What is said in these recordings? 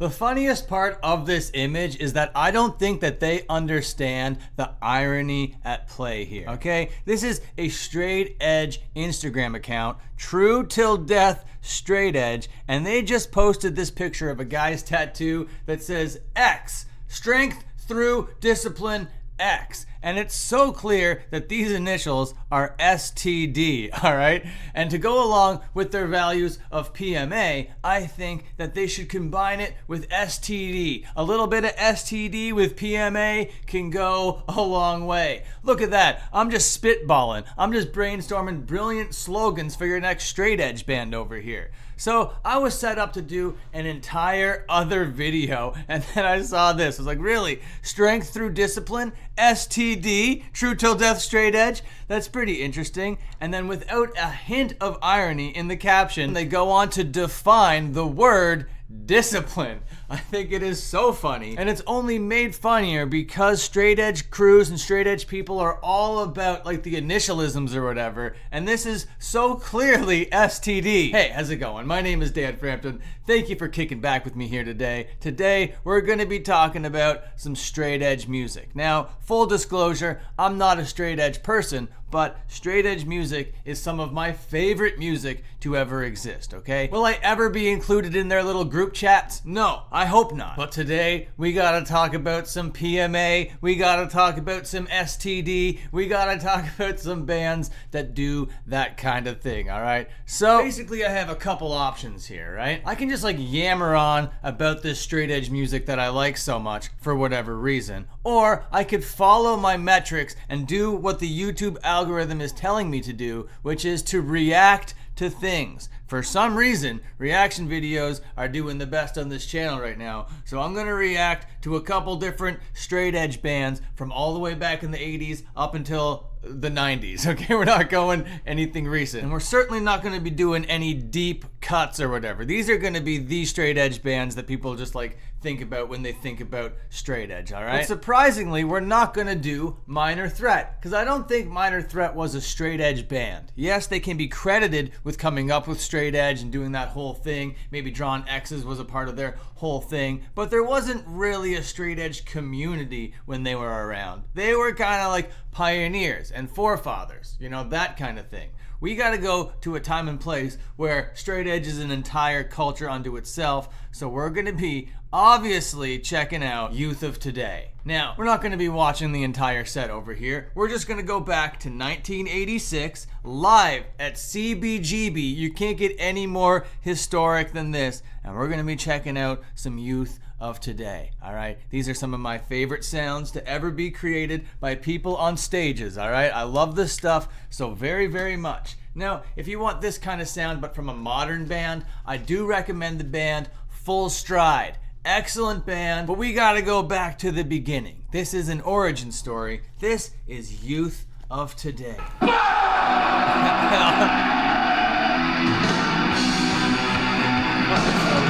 The funniest part of this image is that I don't think that they understand the irony at play here, okay? This is a straight edge Instagram account, true till death straight edge, and they just posted this picture of a guy's tattoo that says X, strength through discipline X. And it's so clear that these initials are STD, all right? And to go along with their values of PMA, I think that they should combine it with STD. A little bit of STD with PMA can go a long way. Look at that. I'm just spitballing. I'm just brainstorming brilliant slogans for your next straight edge band over here. So I was set up to do an entire other video, and then I saw this. I was like, really? Strength through discipline? STD? True till death straight edge? That's pretty interesting. And then without a hint of irony in the caption, they go on to define the word discipline. I think it is so funny, and it's only made funnier because straight edge crews and straight edge people are all about like the initialisms or whatever, and this is so clearly STD. Hey, how's it going? My name is Dan Frampton. Thank you for kicking back with me here today. Today we're going to be talking about some straight edge music. Now, full disclosure, I'm not a straight edge person, but straight edge music is some of my favorite music to ever exist, okay? Will I ever be included in their little group chats? No, I hope not. But today, we gotta talk about some PMA, we gotta talk about some STD, we gotta talk about some bands that do that kind of thing, all right? So basically, I have a couple options here, right? I can just like yammer on about this straight edge music that I like so much for whatever reason, or I could follow my metrics and do what the YouTube algorithm is telling me to do, which is to react to things. For some reason, reaction videos are doing the best on this channel right now, so I'm gonna react to a couple different straight edge bands from all the way back in the 80s up until the 90s, okay? We're not going anything recent. And we're certainly not gonna be doing any deep cuts or whatever. These are gonna be the straight edge bands that people just like think about when they think about straight edge, all right? But surprisingly, we're not gonna do Minor Threat, because I don't think Minor Threat was a straight edge band. Yes, they can be credited with coming up with straight edge and doing that whole thing. Maybe Drawn X's was a part of their whole thing, but there wasn't really a straight edge community when they were around. They were kind of like pioneers and forefathers, you know, that kind of thing. We got to go to a time and place where straight edge is an entire culture unto itself, so we're going to be obviously checking out Youth of Today. Now, we're not going to be watching the entire set over here. We're just going to go back to 1986, live at CBGB. You can't get any more historic than this, and we're going to be checking out some Youth of Today, all right? These are some of my favorite sounds to ever be created by people on stages, all right? I love this stuff so very, very much. Now, if you want this kind of sound but from a modern band, I do recommend the band Full Stride. Excellent band, but we gotta go back to the beginning. This is an origin story. This is Youth of Today. So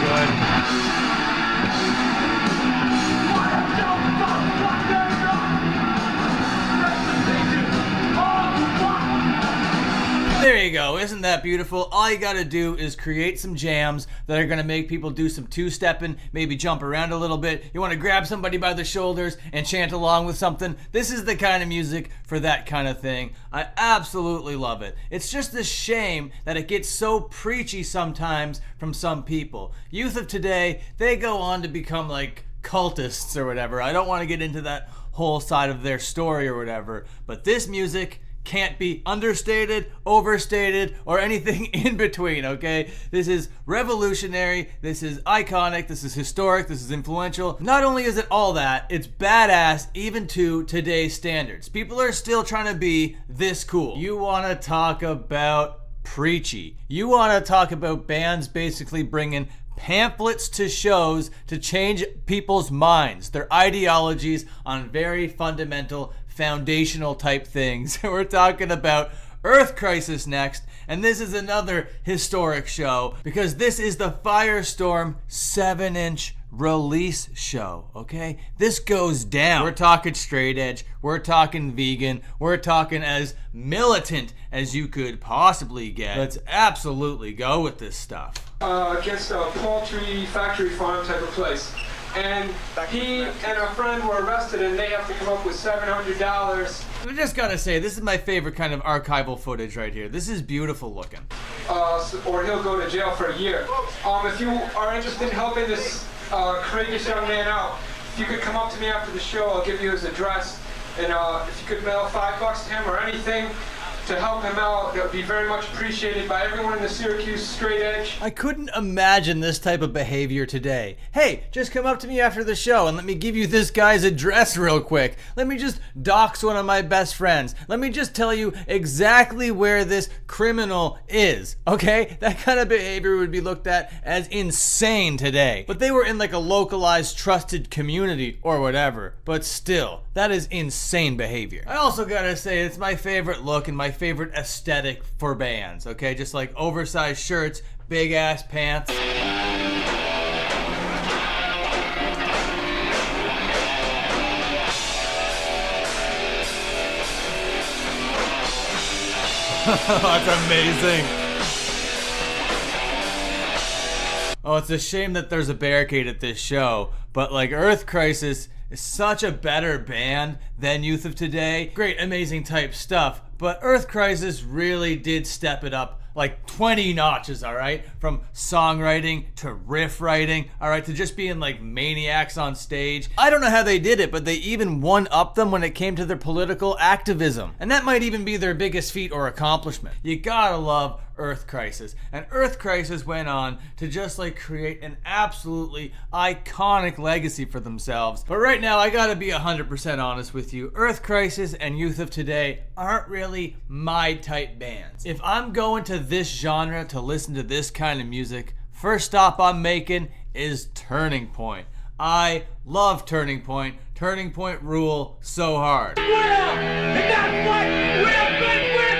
good. There you go, isn't that beautiful? All you gotta do is create some jams that are gonna make people do some two-stepping, maybe jump around a little bit. You wanna grab somebody by the shoulders and chant along with something. This is the kind of music for that kind of thing. I absolutely love it. It's just a shame that it gets so preachy sometimes from some people. Youth of Today, they go on to become like cultists or whatever. I don't wanna get into that whole side of their story or whatever, but this music can't be understated, overstated, or anything in between, okay? This is revolutionary, this is iconic, this is historic, this is influential. Not only is it all that, it's badass even to today's standards. People are still trying to be this cool. You wanna talk about preachy. You wanna talk about bands basically bringing pamphlets to shows to change people's minds, their ideologies on very fundamental, foundational type things. We're talking about Earth Crisis next, and this is another historic show because this is the Firestorm 7-inch release show, okay? This goes down. We're talking straight edge, we're talking vegan, we're talking as militant as you could possibly get. Let's absolutely go with this stuff. against a poultry factory farm type of place. And he and a friend were arrested, and they have to come up with $700. I just gotta say, this is my favorite kind of archival footage right here. This is beautiful looking. Or he'll go to jail for a year. If you are interested in helping this courageous young man out, if you could come up to me after the show, I'll give you his address. And if you could mail $5 to him or anything to help him out, it would be very much appreciated by everyone in the Syracuse straight edge. I couldn't imagine this type of behavior today. Hey, just come up to me after the show and let me give you this guy's address real quick. Let me just dox one of my best friends. Let me just tell you exactly where this criminal is, okay? That kind of behavior would be looked at as insane today. But they were in like a localized, trusted community or whatever. But still, that is insane behavior. I also gotta say, it's my favorite look and my favorite aesthetic for bands, okay? Just like oversized shirts, big ass pants. That's amazing. Oh, it's a shame that there's a barricade at this show, but like Earth Crisis is such a better band than Youth of Today. Great, amazing type stuff, but Earth Crisis really did step it up like 20 notches, all right? From songwriting to riff writing, all right, to just being like maniacs on stage. I don't know how they did it, but they even one-upped them when it came to their political activism. And that might even be their biggest feat or accomplishment. You gotta love Earth Crisis. And Earth Crisis went on to just like create an absolutely iconic legacy for themselves. But right now, I gotta be 100% honest with you. Earth Crisis and Youth of Today aren't really my type bands. If I'm going to this genre to listen to this kind of music, first stop I'm making is Turning Point. I love Turning Point. Turning Point rule so hard. Well, and that's what we've been with.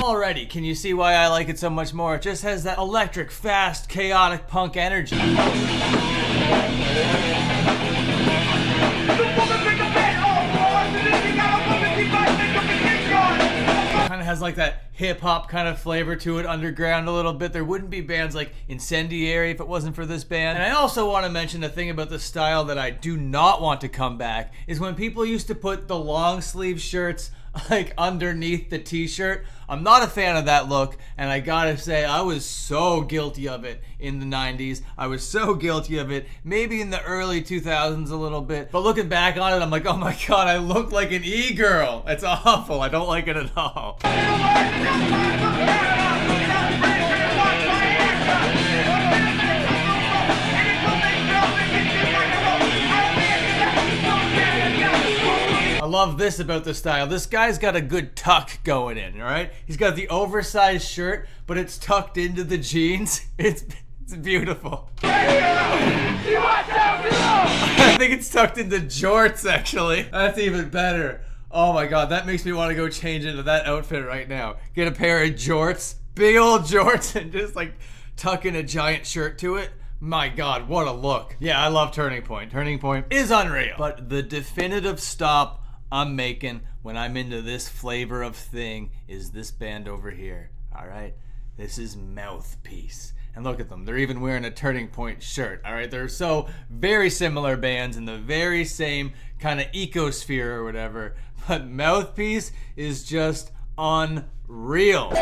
Already, can you see why I like it so much more? It just has that electric, fast, chaotic punk energy. Kind of has like that hip hop kind of flavor to it, underground a little bit. There wouldn't be bands like Incendiary if it wasn't for this band. And I also want to mention a thing about the style that I do not want to come back is when people used to put the long sleeve shirts like underneath the t-shirt. I'm not a fan of that look, and I gotta say I was so guilty of it in the 90s. I was so guilty of it maybe in the early 2000s a little bit, but looking back on it I'm like, oh my god, I look like an e-girl. It's awful. I don't like it at all. I love this about the style. This guy's got a good tuck going in, all right? He's got the oversized shirt, but it's tucked into the jeans. It's beautiful. I think it's tucked into jorts, actually. That's even better. Oh my god, that makes me want to go change into that outfit right now. Get a pair of jorts, big old jorts, and just like tuck in a giant shirt to it. My god, what a look. Yeah, I love Turning Point. Turning Point is unreal. But the definitive stop I'm making when I'm into this flavor of thing is this band over here, all right? This is Mouthpiece. And look at them, they're even wearing a Turning Point shirt, all right? They're so very similar bands in the very same kind of ecosphere or whatever, but Mouthpiece is just unreal.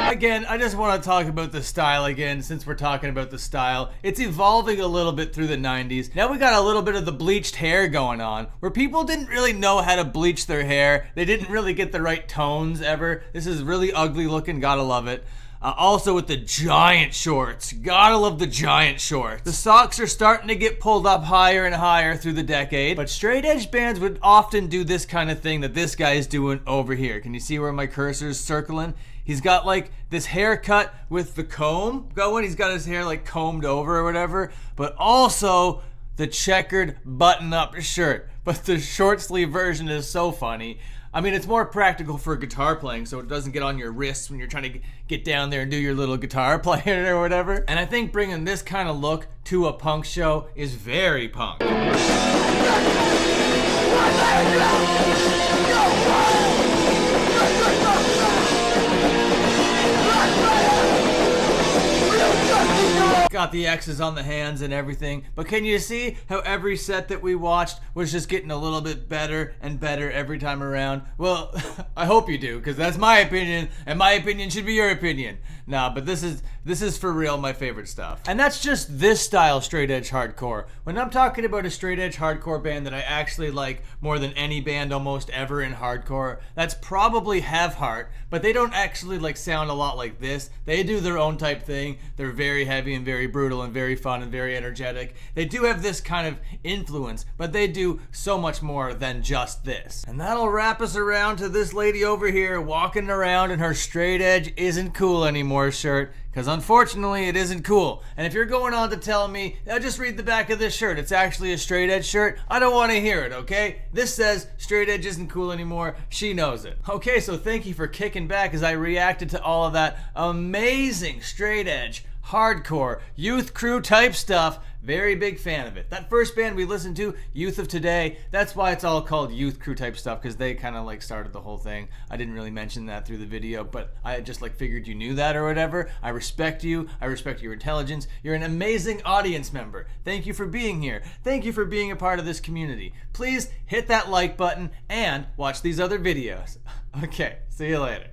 Again, I just want to talk about the style again, since we're talking about the style. It's evolving a little bit through the 90s. Now we got a little bit of the bleached hair going on, where people didn't really know how to bleach their hair. They didn't really get the right tones ever. This is really ugly looking, gotta love it. Also with the giant shorts, gotta love the giant shorts. The socks are starting to get pulled up higher and higher through the decade, but straight edge bands would often do this kind of thing that this guy is doing over here. Can you see where my cursor's circling? He's got like this haircut with the comb going. He's got his hair like combed over or whatever, but also the checkered button-up shirt. But the short sleeve version is so funny. I mean, it's more practical for guitar playing, so it doesn't get on your wrists when you're trying to get down there and do your little guitar playing or whatever. And I think bringing this kind of look to a punk show is very punk. Got the X's on the hands and everything, but can you see how every set that we watched was just getting a little bit better and better every time around? Well, I hope you do, because that's my opinion, and my opinion should be your opinion. Nah, but this is for real my favorite stuff. And that's just this style straight edge hardcore. When I'm talking about a straight edge hardcore band that I actually like more than any band almost ever in hardcore, that's probably Have Heart, but they don't actually like sound a lot like this. They do their own type thing. They're very heavy and very brutal and very fun and very energetic. They do have this kind of influence, but they do so much more than just this. And that'll wrap us around to this lady over here walking around in her straight edge isn't cool anymore shirt, because unfortunately it isn't cool. And if you're going on to tell me, just read the back of this shirt, it's actually a straight edge shirt, I don't want to hear it, okay? This says straight edge isn't cool anymore. She knows it. Okay, so thank you for kicking back as I reacted to all of that amazing straight edge hardcore youth crew type stuff. Very big fan of it. That first band we listened to, Youth of Today, that's why it's all called youth crew type stuff, because they kind of like started the whole thing. I didn't really mention that through the video, but I just like figured you knew that or whatever. I respect you. I respect your intelligence. You're an amazing audience member. Thank you for being here. Thank you for being a part of this community. Please hit that like button and watch these other videos. Okay, see you later.